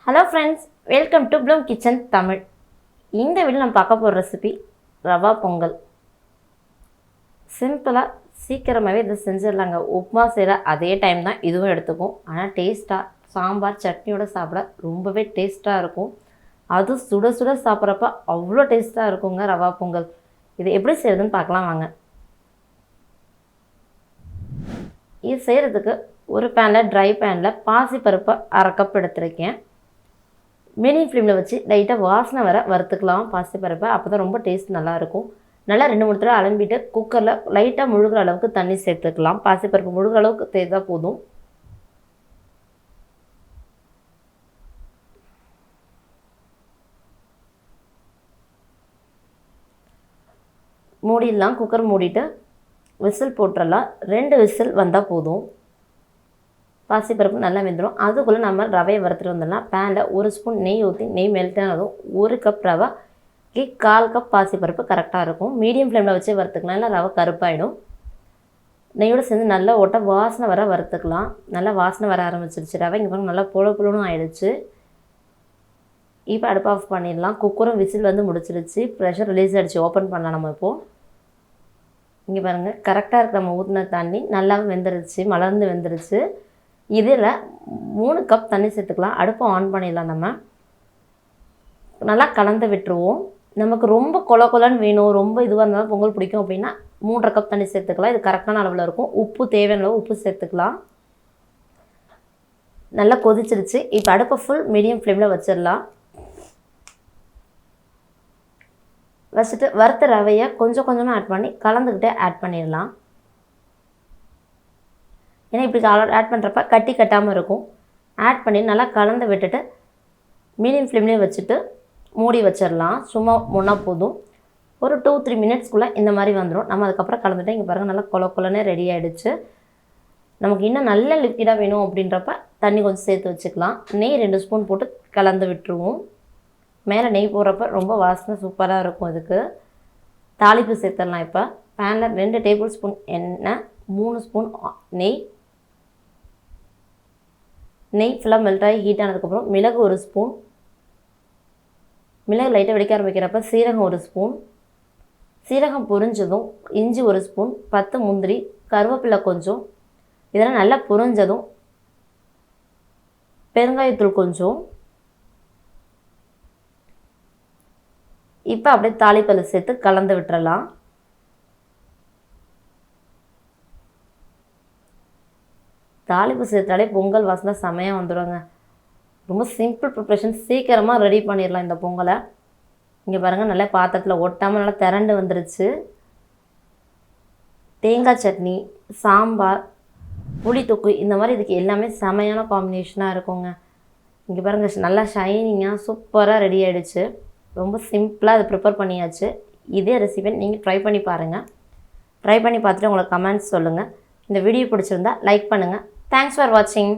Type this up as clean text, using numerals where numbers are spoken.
Hello friends, welcome to Bloom Kitchen Tamil. இந்த வீடியோல நம்ம பார்க்க போற ரெசிபி ரவா பொங்கல். சிம்பிளா சீக்கிரமாவே இத செஞ்சிரலாங்க. உப்புமா செய்ற அதே டைம் தான் இதுவும் எடுத்துக்கும். ஆனா டேஸ்டா சாம்பார் சட்னியோட சாப்பிட ரொம்பவே டேஸ்டா இருக்கும். அது சுட சுட சாப்பிட்றப்ப அவ்வளோ டேஸ்டா இருக்குங்க ரவா பொங்கல். இது எப்படி செய்யறதுன்னு பார்க்கலாம் வாங்க. இது செய்யறதுக்கு ஒரு ட்ரை பேனில் பாசிப்பருப்பை 1/2 கப் எடுத்துருக்கேன். மீடியம் ஃப்ளேமில் வச்சு லைட்டாக வாசனை வர வறுத்துக்கலாம் பாசிப்பருப்பை. அப்போ தான் ரொம்ப டேஸ்ட் நல்லாயிருக்கும். நல்லா 2-3 தடவை அலம்பிட்டு குக்கரில் லைட்டாக முழுகிற அளவுக்கு தண்ணி சேர்த்துக்கலாம். பாசிப்பருப்பு முழுகிற அளவுக்கு தேய்த்தா போதும். மூடிடலாம். குக்கர் மூடிட்டு விசில் போட்டுடலாம். 2 விசில் வந்தால் போதும். பாசிப்பருப்பு நல்லா வெந்துடும். அதுக்குள்ளே நம்ம ரவையை வறுத்துட்டு வந்துடலாம். பேனில் 1 ஸ்பூன் நெய் ஊற்றி நெய் மெல்ட் ஆனதும் 1 கப் ரவைக்கு 1/4 கப் பாசிப்பருப்பு கரெக்டாக இருக்கும். மீடியம் ஃப்ளேமில் வச்சு வறுத்துக்கலாம், இல்லை ரவை கருப்பாயிடும். நெய்யோடு சேர்ந்து நல்லா வாசனை வர வறுத்துக்கலாம். நல்லா வாசனை வர ஆரம்பிச்சிருச்சு. ரவை இங்கே பாருங்க நல்லா புழுன்னு ஆயிடுச்சு. இப்போ அடுப்பு ஆஃப் பண்ணிடலாம். குக்கரும் விசில் வந்து முடிச்சிருச்சு. ப்ரெஷர் ரிலீஸ் ஆகிடுச்சு. ஓப்பன் பண்ணலாம் நம்ம இப்போது. இங்கே பாருங்கள் கரெக்டாக இருக்க நம்ம ஊற்றின தண்ணி நல்லாவே வெந்துருச்சு, மலர்ந்து வெந்துருச்சு. இதில் 3 கப் தண்ணி சேர்த்துக்கலாம். அடுப்பை ஆன் பண்ணிடலாம். நம்ம நல்லா கலந்து விட்டுருவோம். நமக்கு ரொம்ப கொலன்னு வேணும், ரொம்ப இதுவாக இருந்தாலும் பொங்கல் பிடிக்கும் அப்படின்னா 3.5 கப் தண்ணி சேர்த்துக்கலாம். இது கரெக்டான அளவில் இருக்கும். உப்பு தேவையான அளவு உப்பு சேர்த்துக்கலாம். நல்லா கொதிச்சிருச்சு. இப்போ அடுப்பை ஃபுல் மீடியம் ஃப்ளேமில் வச்சிடலாம். வச்சுட்டு வறுத்த ரவையை கொஞ்சம் கொஞ்சமாக ஆட் பண்ணி கலந்துக்கிட்டே ஆட் பண்ணிடலாம். ஏன்னா இப்படி ஆட் பண்ணுறப்ப கட்டி கட்டாமல் இருக்கும். ஆட் பண்ணி நல்லா கலந்து விட்டுட்டு மீடியம் ஃப்ளேம்லேயே வச்சுட்டு மூடி வச்சிடலாம். சும்மா முன்னா போதும். ஒரு 2-3 மினிட்ஸ்க்குள்ளே இந்த மாதிரி வந்துடும். நம்ம அதுக்கப்புறம் கலந்துட்டு இங்கே பாருங்கள் நல்லா கொலன்னு ரெடி ஆகிடுச்சு. நமக்கு இன்னும் நல்ல லிக்விடாக வேணும் அப்படின்றப்ப தண்ணி கொஞ்சம் சேர்த்து வச்சுக்கலாம். நெய் 2 ஸ்பூன் போட்டு கலந்து விட்டுருவோம். மேலே நெய் போடுறப்ப ரொம்ப வாசனை சூப்பராக இருக்கும். இதுக்கு தாளிப்பு சேர்த்துடலாம். இப்போ பேனில் 2 டேபிள் ஸ்பூன் எண்ணெய், 3 ஸ்பூன் நெய் ஃபுல்லாக மெல்ட்டாகி ஹீட் ஆனதுக்கப்புறம் மிளகு 1 ஸ்பூன், மிளகு லைட்டாக வெடிக்க ஆரம்பிக்கிறப்ப சீரகம் 1 ஸ்பூன், சீரகம் பொரிஞ்சதும் இஞ்சி 1 ஸ்பூன், 10 முந்திரி, கருவேப்பிலை கொஞ்சம், இதெல்லாம் நல்லா பொரிஞ்சதும் பெருங்காயத்தூள் கொஞ்சம். இப்போ அப்படியே தாளிப்பலை சேர்த்து கலந்து விட்டுறலாம். தாளிப்பு சேர்த்தாலே பொங்கல் வாசனை செமையாக வந்துடுங்க. ரொம்ப சிம்பிள் ப்ரிப்ரேஷன், சீக்கிரமாக ரெடி பண்ணிடலாம் இந்த பொங்கலை. இங்கே பாருங்கள் நல்லா பாத்திரத்தில் ஒட்டாமல் நல்லா திரண்டு வந்துருச்சு. தேங்காய் சட்னி, சாம்பார், புளி தொக்கு இந்த மாதிரி இதுக்கு எல்லாமே செமையான காம்பினேஷனாக இருக்குங்க. இங்கே பாருங்கள் நல்லா ஷைனிங்காக சூப்பராக ரெடி ஆகிடுச்சு. ரொம்ப சிம்பிளாக அதை ப்ரிப்பேர் பண்ணியாச்சு. இதே ரெசிபி நீங்கள் ட்ரை பண்ணி பாருங்கள். ட்ரை பண்ணி பார்த்துட்டு உங்களுக்கு கமெண்ட்ஸ் சொல்லுங்கள். இந்த வீடியோ பிடிச்சிருந்தா லைக் பண்ணுங்கள். தேங்க்ஸ் ஃபார் வாட்சிங்.